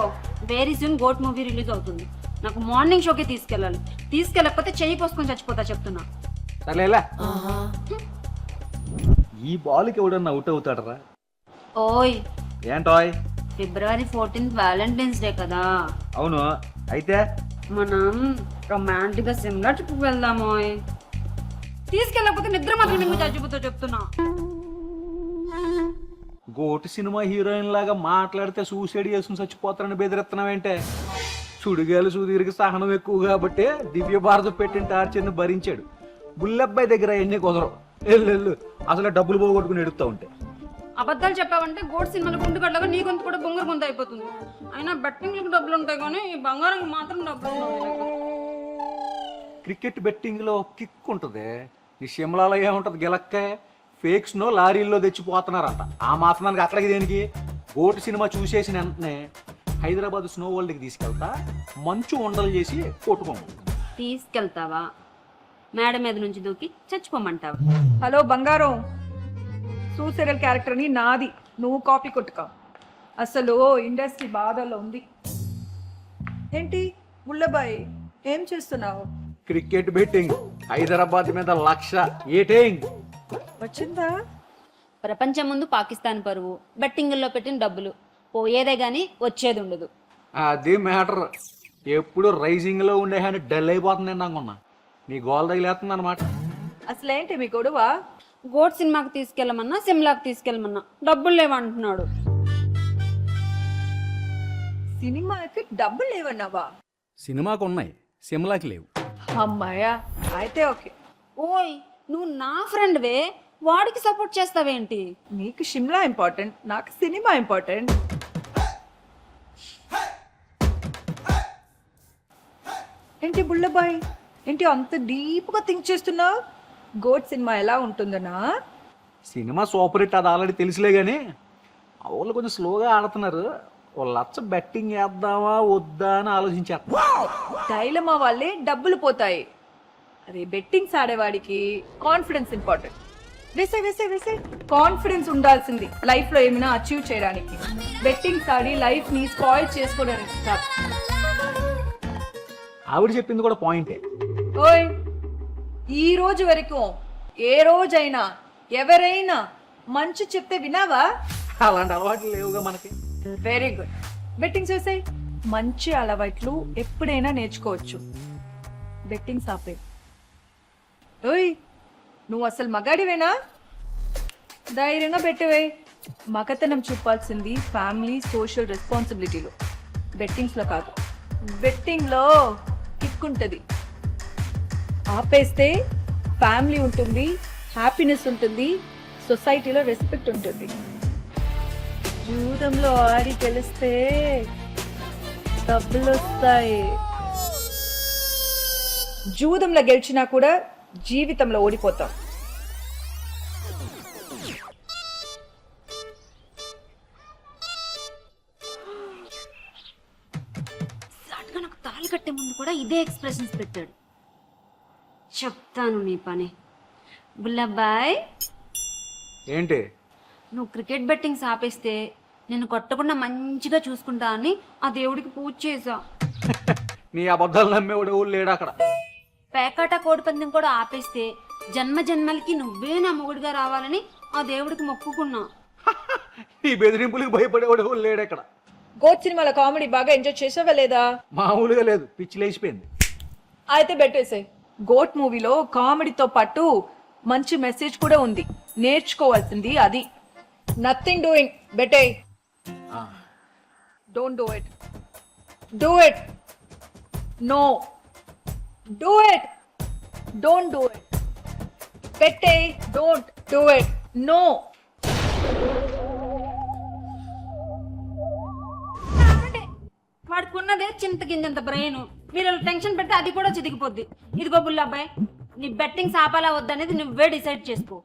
గుర్తుపెట్టుకో, very soon GOAT movie release అవుతుంది. నాకు మార్నింగ్ షోకి తీసుకెళ్ళాలి. తీసుకెళ్ళకపోతే చెయ్యి కోసుకొని చచ్చిపోతా చెప్తున్నా. సరేలా ఈ బాల్కి ఎవడన్నా అవుట్ అవుతాడరా? ఓయ్, ఏంటోయ్? February 14th వ్యాలంటైన్స్ డే కదా. అవును, అయితే మనం రొమాంటిక్ గా సిమ్లా ట్రిప్ వెళ్దాము. తీసుకెళ్ళకపోతే నిద్ర మాత్రం మీకు చచ్చిపోతా చెప్తున్నా. గోటు సినిమా హీరోయిన్ లాగా మాట్లాడితే సూసైడ్ చేసుకుని చచ్చిపోతారని బెదిరిస్తున్నావేంటే? సుడిగాలు సుదీర్ఘ సహనం ఎక్కువ కాబట్టి దివ్య భారత పెట్టిన టార్చర్ని భరించాడు. బుల్లబ్బాయి దగ్గర ఎన్ని కుదరవు. వెళ్ళు, అసలు డబ్బులు పోగొట్టుకుని ఎడుతూ ఉంటే. అబద్ధాలు చెప్పావంటే గోడ్ సినిమాలు గుండుగడ్డగా నీ గొంతు కూడా బొంగురు గొంతు అయిపోతుంది. అయినా బెట్టింగ్లకు డబ్బులు ఉంటాయి కానీ ఈ బంగారం మాత్రం డబ్బులు ఉండవు. క్రికెట్ బెట్టింగ్లో కిక్ ఉంటుంది. ఈ షిమ్లాలో ఏముంటుంది? గిలక్కే ఫేక్స్నో లారీల్లో తెచ్చిపోతున్నారంట. ఆ మాత్రానికి అక్కడికి దేనికి? గోటు సినిమా చూసేసిన వెంటనే హైదరాబాద్ స్నో వరల్డ్కి తీసుకెళ్తా, మంచు ఉండలు చేసి కొట్టుకోము. తీసుకెళ్తావా? మేడ మీద నుంచి దూకి చచ్చిపోమంటావా? హలో బంగారం, సూసైడల్ క్యారెక్టర్ ని నాది, నువ్వు కాపీ కొట్టుకో. అసలు ఇండస్ట్రీ బాధల్లో ఉంది. ఏంటి ముల్లబాయ్, ఏం చేస్తున్నావు? క్రికెట్ బెట్టింగ్ హైదరాబాద్ మీద 1,00,000 ఏటింగ్ వచ్చిందా? ప్రపంచం ముందు పాకిస్తాన్ పరువు, బెట్టింగుల్లో పెట్టిన డబ్బులు పోయేదే గానీ వచ్చేది ఉండదు. అది మ్యాటర్. ఎప్పుడు రైజింగ్లో ఉండే కానీ డల్ అయిపోతుంది అనుకున్నా. నీ గోల్ తగిలేస్తుంది అనమాట. అసలేంటి మీ గొడవ? గోడ్ సినిమాకి తీసుకెళ్ళమన్నా సిమ్లాకి తీసుకెళ్ళమన్నా డబ్బులు లేవంటున్నాడు. సినిమాకి డబ్బులు లేవన్నావా? సినిమాకు ఉన్నాయి, సిమ్లాకి లేవు. అమ్మాయా, అయితే ఓకే. ఓయ్, నువ్వు నా ఫ్రెండ్వే, వాడికి సపోర్ట్ చేస్తావేంటి? నీకు షిమ్లా ఇంపార్టెంట్, నాకు సినిమా ఇంపార్టెంట్. ఏంటి బుల్లబాయ్, ఏంటి అంత డీప్గా థింక్ చేస్తున్నావు? గోట్ సినిమా ఎలా ఉంటుందనా? సినిమా సూపర్ హిట్, అది ఆల్రెడీ తెలుసులే కానీ వాళ్ళు కొంచెం స్లోగా ఆడుతున్నారు. ఓ 1,00,000 బెట్టింగ్ వేద్దామా వద్దా అని ఆలోచించేస్తా. డైలమా వాళ్ళే డబ్బులు పోతాయి. అదే బెట్టింగ్స్ ఆడేవాడికి కాన్ఫిడెన్స్ ఇంపార్టెంట్. వేసే కాన్ఫిడెన్స్ ఉండాల్సింది లైఫ్ లో ఏమైనా అచీవ్ చేయడానికి. బెట్టింగ్స్ ఆడి లైఫ్ ని స్పాయిల్ చేసుకోవడానికి కాదు. ఆవిడ చెప్పింది కూడా పాయింటే. ఓయ్, ఈ రోజు వరకు ఏ రోజైనా ఎవరైనా మంచి చెప్తే వినావా? అలాంటి అలవాట్లు లేవుగా మనకి. Very good. బెట్టింగ్స్ వేసాయి. మంచి అలవాట్లు ఎప్పుడైనా నేర్చుకోవచ్చు. బెట్టింగ్స్ ఆపే. ఓయ్, నువ్వు అసలు మగాడివేనా? ధైర్యంగా పెట్టవే. మగతనం చూపాల్సింది ఫ్యామిలీ సోషల్ రెస్పాన్సిబిలిటీలో, బెట్టింగ్స్లో కాదు. బెట్టింగ్లో కిక్ ఉంటుంది, ఆపేస్తే ఫ్యామిలీ ఉంటుంది, హ్యాపీనెస్ ఉంటుంది, సొసైటీలో రెస్పెక్ట్ ఉంటుంది. జూదంలో ఆడి గెలిస్తే డబ్బులు వస్తాయి. జూదంలో గెలిచినా కూడా జీవితంలో ఓడిపోతాం. అటుగా నాకు తాళి కట్టే ముందు కూడా ఇదే ఎక్స్ప్రెషన్స్ పెట్టాడు. చెప్తాను నీ పని. బుల్లబ్బాయ్, ఏంటి? నువ్వు క్రికెట్ బెట్టింగ్స్ ఆపేస్తే నేను కొట్టకుండా మంచిగా చూసుకుంటా అని ఆ దేవుడికి పూజ చేసా. నీ అబద్ధాలు నమ్మేవాడు ఎవడు లేడు అక్కడ. పేకాట కోడిపందెం కూడా ఆపేస్తే జన్మ జన్మలకి నువ్వే నా మొగుడిగా రావాలని ఆ దేవుడికి మొక్కుకున్నా. నీ బెదిరింపులకు భయపడేవాడు ఎవడు లేడు అక్కడ. గోట్ సినిమాలో కామెడీ బాగా ఎంజాయ్ చేసావా లేదా? మామూలుగా లేదు, పిచ్చి లేచిపోయింది. అయితే పెట్టేసాయి. గోట్ మూవీలో కామెడీతో పాటు మంచి మెసేజ్ కూడా ఉంది. నేర్చుకోవాల్సింది అది. నథింగ్ డూయింగ్, బెటే. Don't do it. Do it. No, do it. Don't do it. బెటే, డోంట్ డూ ఇట్. నో. వాడికి ఉన్నదే చింత గింజంత బ్రెయిన్. మీరు టెన్షన్ పెడితే అది కూడా చితికిపోద్ది. ఇదిగో బుల్లబ్బాయ్, నీ బెట్టింగ్స్ ఆపాలా వద్దనేది నువ్వే డిసైడ్ చేసుకో.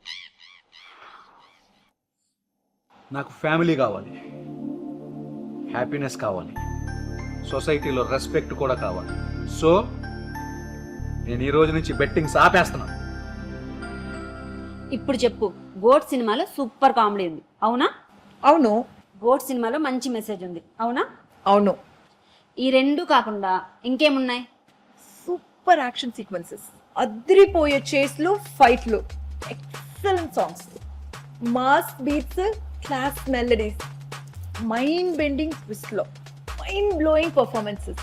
నాకు ఫ్యామిలీ కావాలి, హ్యాపీనెస్ కావాలి, సొసైటీలో రెస్పెక్ట్ కూడా కావాలి. సో నేను ఈ రోజు నుంచి బెట్టింగ్స్ ఆపేస్తున్నాను. ఇప్పుడు చెప్పు, గోట్ సినిమాలో సూపర్ కామెడీ ఉంది అవునా? అవును. గోట్ సినిమాలో మంచి మెసేజ్ ఉంది అవునా? అవును, ఈ రెండు కాకుండా ఇంకేమున్నాయి? సూపర్ యాక్షన్ సీక్వెన్సెస్, అదిరిపోయే చేస్లు, ఫైట్లు, excellent songs, mass beats, class melodies, mind bending ట్విస్ట్లో, mind blowing performances,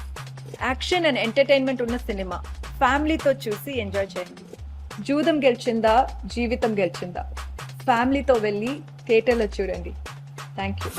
action and entertainment ఉన్న సినిమా. ఫ్యామిలీతో చూసి ఎంజాయ్ చేయండి. జూదం గెలిచిందా, జీవితం గెలిచిందా, ఫ్యామిలీతో వెళ్ళి థియేటర్లో చూడండి. Thank you.